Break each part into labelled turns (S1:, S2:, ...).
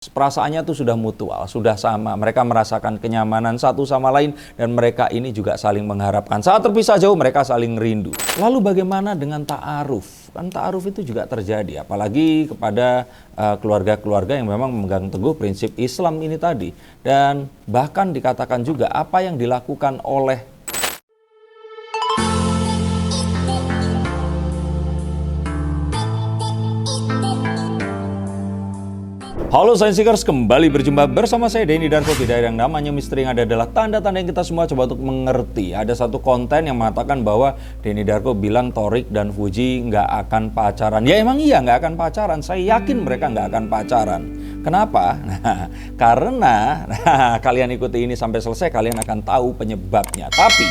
S1: Perasaannya tuh sudah mutual, sudah sama. Mereka merasakan kenyamanan satu sama lain dan mereka ini juga saling mengharapkan. Saat terpisah jauh mereka saling rindu. Lalu bagaimana dengan ta'aruf? Kan ta'aruf itu juga terjadi, apalagi kepada keluarga-keluarga yang memang memegang teguh prinsip Islam ini tadi. Dan bahkan dikatakan juga apa yang dilakukan oleh Halo Science Seekers, kembali berjumpa bersama saya Denny Darko. Tidak ada yang namanya misteri, yang ada adalah tanda-tanda yang kita semua coba untuk mengerti. Ada satu konten yang mengatakan bahwa Denny Darko bilang Thorik dan Fuji nggak akan pacaran. Ya emang iya nggak akan pacaran, saya yakin mereka nggak akan pacaran. Kenapa? Karena kalian ikuti ini sampai selesai kalian akan tahu penyebabnya. Tapi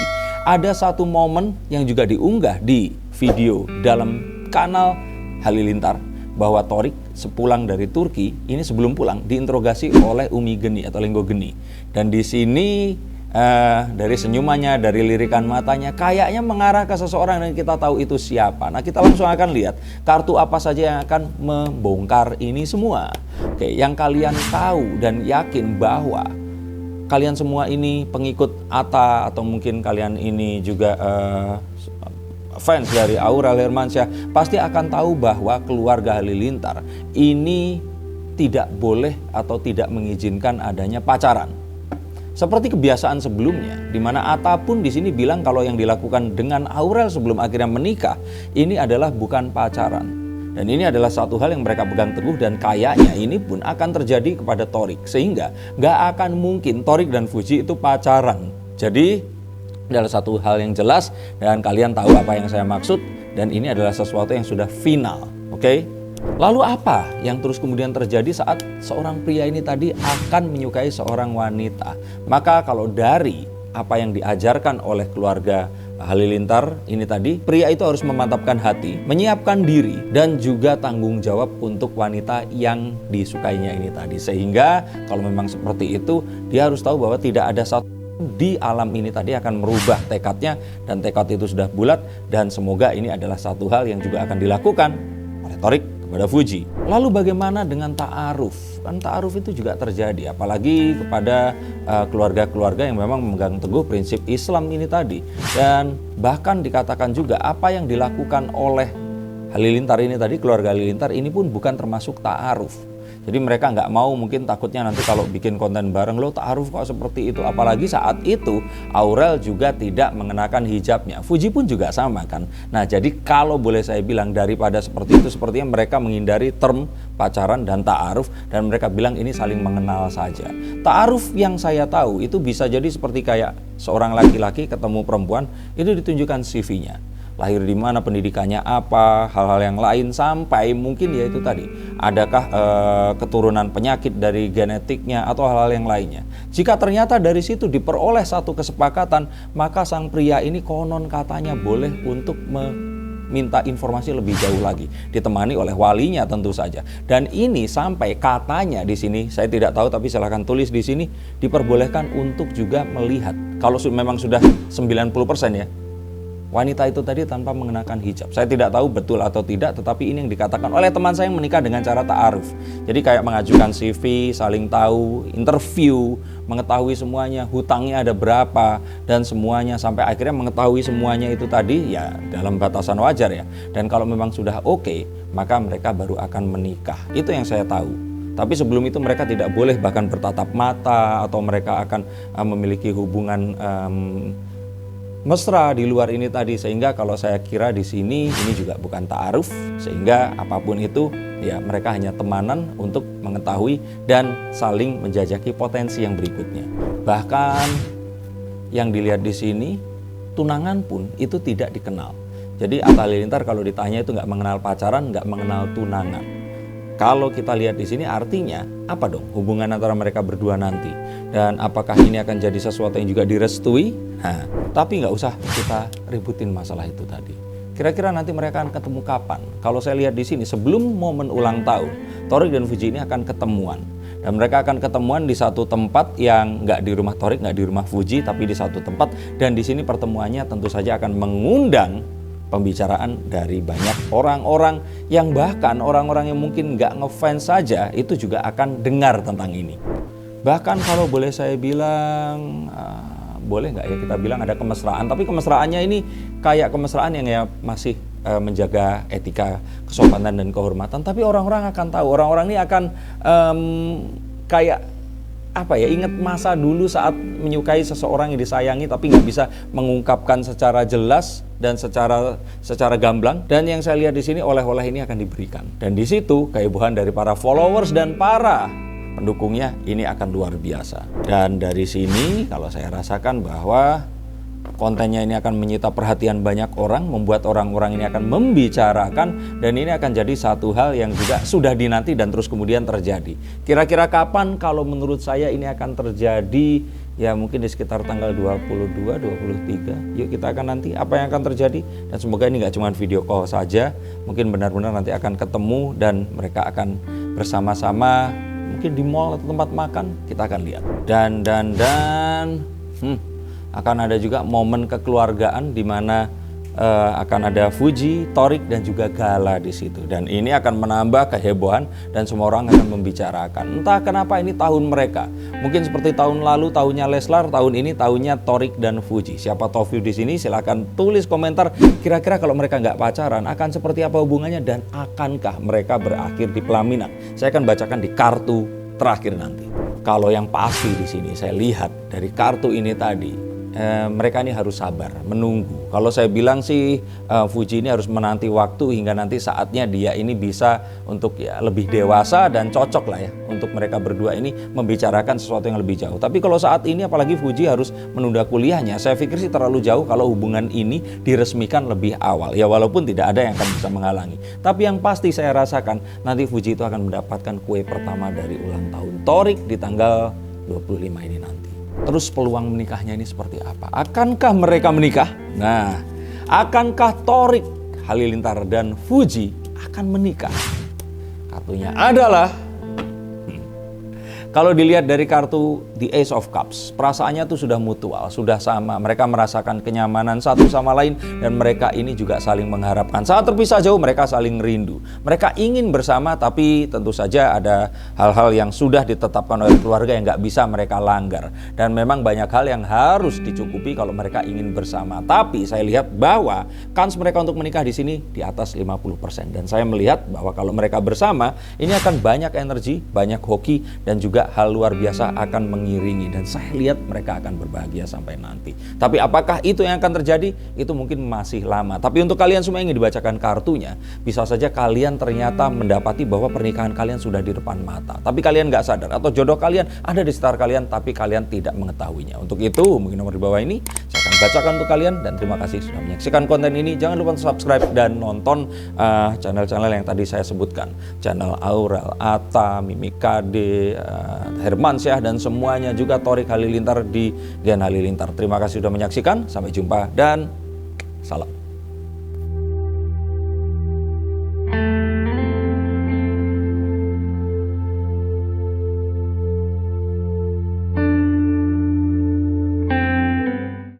S1: ada satu momen yang juga diunggah di video dalam kanal Halilintar, bahwa Thorik sepulang dari Turki, ini sebelum pulang diinterogasi oleh Umi Geni atau Lenggo Geni. Dan di sini dari senyumannya, dari lirikan matanya, kayaknya mengarah ke seseorang yang kita tahu itu siapa. Nah, kita langsung akan lihat kartu apa saja yang akan membongkar ini semua. Oke, yang kalian tahu dan yakin bahwa kalian semua ini pengikut Atta, atau mungkin kalian ini juga fans dari Aurel Hermansyah, pasti akan tahu bahwa keluarga Halilintar ini tidak boleh atau tidak mengizinkan adanya pacaran. Seperti kebiasaan sebelumnya, di mana Atta pun di sini bilang kalau yang dilakukan dengan Aurel sebelum akhirnya menikah ini adalah bukan pacaran. Dan ini adalah satu hal yang mereka pegang teguh, dan kayaknya ini pun akan terjadi kepada Thorik. Sehingga nggak akan mungkin Thorik dan Fuji itu pacaran. Jadi adalah satu hal yang jelas dan kalian tahu apa yang saya maksud, dan ini adalah sesuatu yang sudah final. Oke? Lalu apa yang terus kemudian terjadi saat seorang pria ini tadi akan menyukai seorang wanita? Maka kalau dari apa yang diajarkan oleh keluarga Halilintar ini tadi, pria itu harus memantapkan hati, menyiapkan diri, dan juga tanggung jawab untuk wanita yang disukainya ini tadi. Sehingga kalau memang seperti itu, dia harus tahu bahwa tidak ada satu di alam ini tadi akan merubah tekadnya, dan tekad itu sudah bulat, dan semoga ini adalah satu hal yang juga akan dilakukan oleh Thorik kepada Fuji. Lalu bagaimana dengan ta'aruf? Kan ta'aruf itu juga terjadi, apalagi kepada keluarga-keluarga yang memang memegang teguh prinsip Islam ini tadi. Dan bahkan dikatakan juga apa yang dilakukan oleh Halilintar ini tadi, keluarga Halilintar ini pun bukan termasuk ta'aruf. Jadi mereka nggak mau, mungkin takutnya nanti kalau bikin konten bareng, lo ta'aruf kok seperti itu. Apalagi saat itu Aurel juga tidak mengenakan hijabnya, Fuji pun juga sama kan. Nah, jadi kalau boleh saya bilang, daripada seperti itu, sepertinya mereka menghindari term pacaran dan ta'aruf, dan mereka bilang ini saling mengenal saja. Ta'aruf yang saya tahu itu bisa jadi seperti kayak seorang laki-laki ketemu perempuan, itu ditunjukkan CV-nya, lahir di mana, pendidikannya apa, hal-hal yang lain, sampai mungkin ya itu tadi, adakah keturunan penyakit dari genetiknya atau hal-hal yang lainnya. Jika ternyata dari situ diperoleh satu kesepakatan, maka sang pria ini konon katanya boleh untuk meminta informasi lebih jauh lagi, ditemani oleh walinya tentu saja. Dan ini sampai katanya di sini, saya tidak tahu tapi silahkan tulis di sini, diperbolehkan untuk juga melihat, kalau memang sudah 90% ya, wanita itu tadi tanpa mengenakan hijab. Saya tidak tahu betul atau tidak, tetapi ini yang dikatakan oleh teman saya yang menikah dengan cara ta'aruf. Jadi kayak mengajukan CV, saling tahu, interview, mengetahui semuanya, hutangnya ada berapa, dan semuanya, sampai akhirnya mengetahui semuanya itu tadi ya dalam batasan wajar ya. Dan kalau memang sudah oke, maka mereka baru akan menikah. Itu yang saya tahu. Tapi sebelum itu mereka tidak boleh bahkan bertatap mata, atau mereka akan memiliki hubungan mesra di luar ini tadi. Sehingga kalau saya kira di sini ini juga bukan ta'aruf, sehingga apapun itu ya mereka hanya temanan untuk mengetahui dan saling menjajaki potensi yang berikutnya. Bahkan yang dilihat di sini, tunangan pun itu tidak dikenal. Jadi Atta Halilintar kalau ditanya itu nggak mengenal pacaran, nggak mengenal tunangan. Kalau kita lihat di sini artinya apa dong hubungan antara mereka berdua nanti? Dan apakah ini akan jadi sesuatu yang juga direstui? Nah, tapi nggak usah kita ributin masalah itu tadi. Kira-kira nanti mereka akan ketemu kapan? Kalau saya lihat di sini, sebelum momen ulang tahun, Thorik dan Fuji ini akan ketemuan. Dan mereka akan ketemuan di satu tempat yang nggak di rumah Thorik, nggak di rumah Fuji, tapi di satu tempat. Dan di sini pertemuannya tentu saja akan mengundang pembicaraan dari banyak orang-orang yang bahkan orang-orang yang mungkin nggak ngefans saja itu juga akan dengar tentang ini. Bahkan kalau boleh saya bilang, boleh nggak ya kita bilang ada kemesraan, tapi kemesraannya ini kayak kemesraan yang ya masih menjaga etika, kesopanan dan kehormatan. Tapi orang-orang akan tahu, orang-orang ini akan kayak apa ya, ingat masa dulu saat menyukai seseorang yang disayangi tapi nggak bisa mengungkapkan secara jelas dan secara gamblang. Dan yang saya lihat di sini, oleh-oleh ini akan diberikan. Dan di situ kehebohan dari para followers dan para pendukungnya ini akan luar biasa. Dan dari sini kalau saya rasakan bahwa kontennya ini akan menyita perhatian banyak orang, membuat orang-orang ini akan membicarakan, dan ini akan jadi satu hal yang juga sudah dinanti dan terus kemudian terjadi. Kira-kira kapan? Kalau menurut saya ini akan terjadi ya mungkin di sekitar tanggal 22, 23. Yuk kita akan nanti apa yang akan terjadi, dan semoga ini nggak cuma video call saja, mungkin benar-benar nanti akan ketemu dan mereka akan bersama-sama mungkin di mall atau tempat makan, kita akan lihat. Dan akan ada juga momen kekeluargaan di mana akan ada Fuji, Torik dan juga Gala di situ. Dan ini akan menambah kehebohan dan semua orang akan membicarakan. Entah kenapa ini tahun mereka. Mungkin seperti tahun lalu tahunnya Leslar, tahun ini tahunnya Torik dan Fuji. Siapa tahu di sini silahkan tulis komentar kira-kira kalau mereka nggak pacaran akan seperti apa hubungannya dan akankah mereka berakhir di pelaminan. Saya akan bacakan di kartu terakhir nanti. Kalau yang pasti di sini saya lihat dari kartu ini tadi, mereka ini harus sabar, menunggu. Kalau saya bilang sih Fuji ini harus menanti waktu hingga nanti saatnya dia ini bisa untuk ya lebih dewasa dan cocok lah ya untuk mereka berdua ini membicarakan sesuatu yang lebih jauh. Tapi kalau saat ini apalagi Fuji harus menunda kuliahnya, saya pikir sih terlalu jauh kalau hubungan ini diresmikan lebih awal. Ya walaupun tidak ada yang akan bisa menghalangi. Tapi yang pasti saya rasakan nanti Fuji itu akan mendapatkan kue pertama dari ulang tahun Torik di tanggal 25 ini nanti. Terus peluang menikahnya ini seperti apa? Akankah mereka menikah? Nah, akankah Torik Halilintar dan Fuji akan menikah? Kartunya adalah kalau dilihat dari kartu The Ace of Cups, perasaannya tuh sudah mutual, sudah sama. Mereka merasakan kenyamanan satu sama lain dan mereka ini juga saling mengharapkan. Saat terpisah jauh mereka saling rindu. Mereka ingin bersama tapi tentu saja ada hal-hal yang sudah ditetapkan oleh keluarga yang nggak bisa mereka langgar. Dan memang banyak hal yang harus dicukupi kalau mereka ingin bersama. Tapi saya lihat bahwa kans mereka untuk menikah di sini di atas 50%. Dan saya melihat bahwa kalau mereka bersama ini akan banyak energi, banyak hoki dan juga hal luar biasa akan mengiringi, dan saya lihat mereka akan berbahagia sampai nanti. Tapi apakah itu yang akan terjadi? Itu mungkin masih lama. Tapi untuk kalian semua yang dibacakan kartunya, bisa saja kalian ternyata mendapati bahwa pernikahan kalian sudah di depan mata, tapi kalian nggak sadar, atau jodoh kalian ada di sekitar kalian tapi kalian tidak mengetahuinya. Untuk itu mungkin nomor di bawah ini saya akan bacakan untuk kalian, dan terima kasih sudah menyaksikan konten ini. Jangan lupa subscribe dan nonton channel-channel yang tadi saya sebutkan, channel Aurel, Atta, Mimikade, Hermansyah dan semuanya, juga Torik Halilintar di Gen Halilintar. Terima kasih sudah menyaksikan, sampai jumpa dan salam.